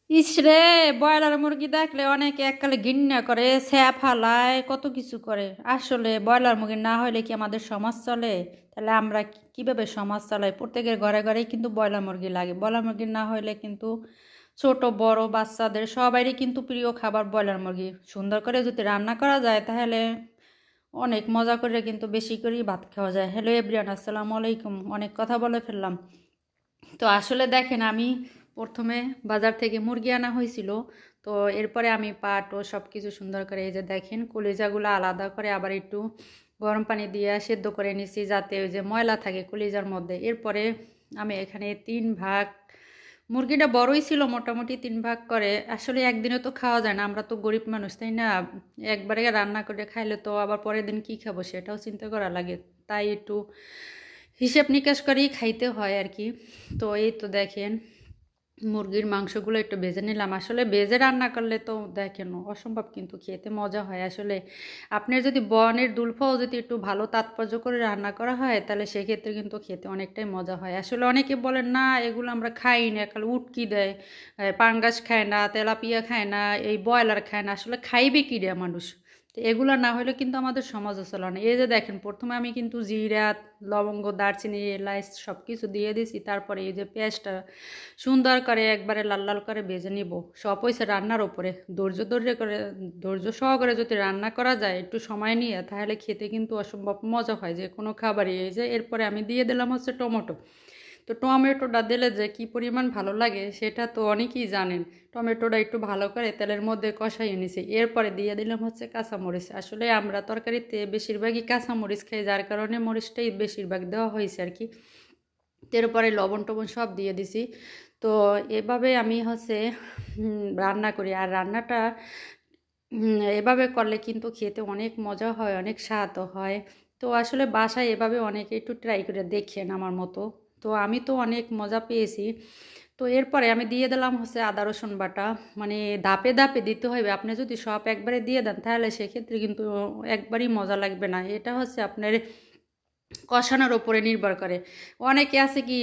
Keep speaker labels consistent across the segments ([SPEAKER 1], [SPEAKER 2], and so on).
[SPEAKER 1] ইসরে, broiler মুরগি দেখলে অনেকে এককালে ঘৃণা করে, স্যাপ হালায়, কত কিছু করে। আসলে ব্রয়লার মুরগি না হলে কি আমাদের সমাজ চলে? তাহলে আমরা কিভাবে সমাজ চালাই? প্রত্যেকের ঘরে ঘরেই কিন্তু ব্রয়লার মুরগি লাগে। ব্রয়লার মুরগি না হলে কিন্তু ছোট বড় বাচ্চাদের সবারই কিন্তু প্রিয় খাবার ব্রয়লার মুরগি। সুন্দর করে যদি রান্না করা যায় তাহলে অনেক মজা করে কিন্তু বেশি করেই ভাত খাওয়া যায়। হ্যালো এভরিওয়ান, আসসালামু আলাইকুম। অনেক কথা বলে ফেললাম। তো আসলে দেখেন, আমি প্রথমে বাজার থেকে মুরগি আনা হয়েছিল। তো এরপরে আমি পাট ও সব কিছু সুন্দর করে, এই যে দেখেন, কলিজাগুলো আলাদা করে আবার একটু গরম পানি দিয়ে সেদ্ধ করে নিছি, যাতে ওই যে ময়লা থাকে কলিজার মধ্যে। এরপরে আমি এখানে 3 ভাগ, মুরগিটা বড়ই ছিল মোটামুটি 3 ভাগ করে। আসলে একদিনে তো খাওয়া যায় না, আমরা তো গরিব মানুষ, তাই না? একবারে রান্না করে খাইলে তো আবার পরের দিন কী খাবো সেটাও চিন্তা করা লাগে। তাই একটু হিসেব নিকাশ করেই খাইতে হয় আর কি। তো এই তো দেখেন, মুরগির মাংসগুলো একটু ভেজে নিলাম। আসলে ভেজে রান্না করলে তো দেখেন অসম্ভব কিন্তু খেতে মজা হয়। আসলে আপনার যদি বনের দুলফাও যদি একটু ভালো তাৎপর্য করে রান্না করা হয় তাহলে সেক্ষেত্রে কিন্তু খেতে অনেকটাই মজা হয়। আসলে অনেকে বলেন না এগুলো আমরা খাই না, একাল উটকি দেয়, পাঙ্গাস খায় না, তেলাপিয়া খায় না, এই ব্রয়লার খায় না। আসলে খাইবে কী রে মানুষ? তো এগুলো না হলে কিন্তু আমাদের সমাজও চলে না। এই যে দেখেন, প্রথমে আমি কিন্তু জিরা, লবঙ্গ, দারচিনি, এলাচ সব কিছু দিয়ে দিছি। তারপরে এই যে পেঁয়াজটা সুন্দর করে একবারে লাল লাল করে ভেজে নিব। সব হয়েছে রান্নার ওপরে। ধৈর্য সহকারে যদি রান্না করা যায় একটু সময় নিয়ে, তাহলে খেতে কিন্তু অসম্ভব মজা হয় যে কোনো খাবারই। এই যে এরপরে আমি দিয়ে দিলাম হচ্ছে টমেটো। তো টমেটোটা দিলে যে কী পরিমাণ ভালো লাগে সেটা তো অনেকেই জানেন। টমেটোটা একটু ভালো করে তেলের মধ্যে কষাইয়ে নিছি। এরপরে দিয়ে দিলাম হচ্ছে কাঁচামরিচ। আসলে আমরা তরকারিতে বেশিরভাগই কাঁচামরিচ খাই, যার কারণে মরিচটাই বেশিরভাগ দেওয়া হয়েছে আর কি। এরপরে লবণ টবণ সব দিয়ে দিছি। তো এভাবে আমি হচ্ছে রান্না করি। আর রান্নাটা এভাবে করলে কিন্তু খেতে অনেক মজা হয়, অনেক স্বাদও হয়। তো আসলে বাসায় এভাবে অনেকে একটু ট্রাই করে দেখেন আমার মতো। তো আমি তো অনেক মজা পেয়েছি। তো এরপরে আমি দিয়ে দিলাম হচ্ছে আদা রসুন বাটা। মানে ধাপে ধাপে দিতে হবে। আপনি যদি সব একবারে দিয়ে দেন তাহলে সেক্ষেত্রে কিন্তু একবারই মজা লাগবে না। এটা হচ্ছে আপনার কষানোর ওপরে নির্ভর করে। অনেকে আছে কি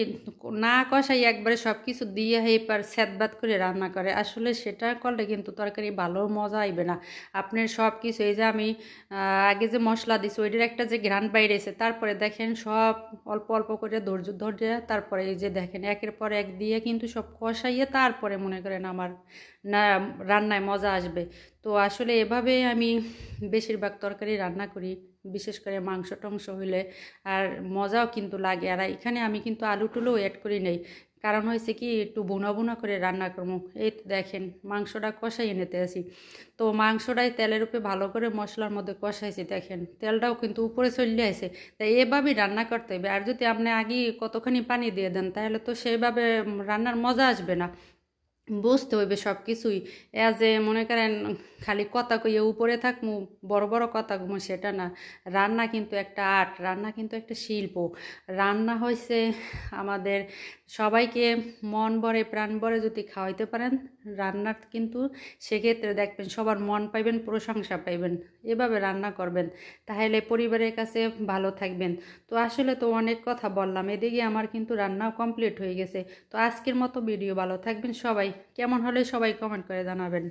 [SPEAKER 1] না কষাই একবারে সব কিছু দিয়ে এবার স্যাঁতবাত করে রান্না করে। আসলে সেটা করলে কিন্তু তরকারি ভালো মজা আইবে না। আপনার সব কিছু, এই যে আমি আগে যে মশলা দিছি ওইটার একটা যে ঘ্রাণ বাইরেছে, তারপরে দেখেন সব অল্প অল্প করে ধৈর্য ধরে, তারপরে এই যে দেখেন একের পর এক দিয়ে কিন্তু সব কষাইয়ে তারপরে মনে করেন আমার না রান্নায় মজা আসবে। তো আসলে এভাবে আমি বেশিরভাগ তরকারি রান্না করি, বিশেষ করে মাংস টাংস হইলে। আর মজাও কিন্তু লাগে। আর এখানে আমি কিন্তু আলু টুলুও অ্যাড করি নেই, কারণ হয়েছে কি একটু বোনা বোনা করে রান্না করবো। এই তো দেখেন মাংসটা কষাইয়ে নিতে আসি। তো মাংসটাই তেলের উপরে ভালো করে মশলার মধ্যে কষাইছি, দেখেন তেলটাও কিন্তু উপরে চলে আসে। তাই এভাবেই রান্না করতে হবে। আর যদি আপনি আগে কতখানি পানি দিয়ে দেন তাহলে তো সেইভাবে রান্নার মজা আসবে না। বুঝতে হইবে সব কিছুই। যে মনে করেন খালি কথা কইয়ে উপরে থাকমু, বড় বড় কথা কমু, সেটা না। রান্না কিন্তু একটা আর্ট, রান্না কিন্তু একটা শিল্প। রান্না হয়েছে আমাদের সবাইকে মন ভরে প্রাণ ভরে যদি খাওয়াইতে পারেন রান্নার, কিন্তু সেক্ষেত্রে দেখবেন সবার মন পাইবেন, প্রশংসা পাইবেন। এভাবে রান্না করবেন, তাহলে পরিবারের কাছে ভালো থাকবেন। তো আসলে তো অনেক কথা বললাম, এদিকে আমার কিন্তু রান্নাও কমপ্লিট হয়ে গেছে। তো আজকের মতো ভিডিও, ভালো থাকবেন সবাই। কেমন হলে সবাই কমেন্ট করে জানাবেন।